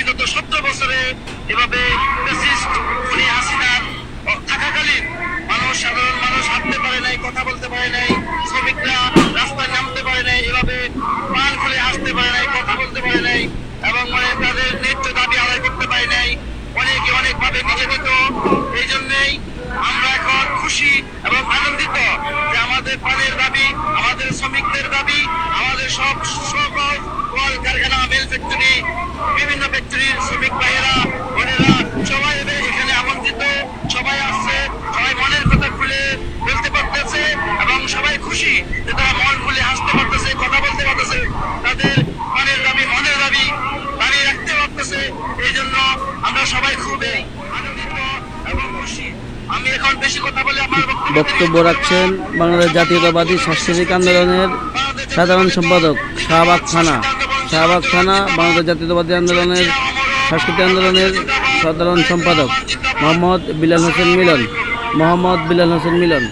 বিগত 17 বছরে এভাবে ফ্যাসিস্ট খুনি হাসিনার থাকাকালীন সাধারণ মানুষ হাঁটতে পারে নাই, কথা বলতে পারে নাই, শ্রমিকরা রাস্তায় নামতে পারে নাই, এভাবে পান খুলে হাসতে পারে নাই, কথা বলতে পারে নাই, এবং তাদের ন্যায্য দাবি আদায় করতে পারে নাই। অনেকে অনেকভাবে নির্যাতিত। এই জন্যই আমরা এখন খুশি এবং আনন্দিত যে আমাদের পানের দাবি, আমাদের শ্রমিকদের দাবি, আমাদের সব সকল কল কারখানা, মিল ফ্যাক্টরি, বিভিন্ন ফ্যাক্টরির শ্রমিক ভাইয়েরা বোনেরা সবাই এখানে আমন্ত্রিত, সবাই আসছে, সবাই মনের কথা খুলে বলতে পারতেছে এবং সবাই খুশি যে তারা মন খুলে হাসতে পারতেছে, কথা বলতে পারতেছে, তাদের পানের দাবি, মনের দাবি দাঁড়িয়ে রাখতে পারতেছে। এই জন্য আমরা সবাই খুবই আনন্দিত এবং খুশি। আমি এখন বেশি কথা বলে আমার বক্তব্য রাখছেন বাংলাদেশ জাতীয়তাবাদী সাংস্কৃতিক আন্দোলনের সাধারণ সম্পাদক শাহবাগ থানা বাংলাদেশ জাতীয়তাবাদী আন্দোলনের সাংস্কৃতিক আন্দোলনের সাধারণ সম্পাদক মোহাম্মদ বিলাল হোসেন মিলন।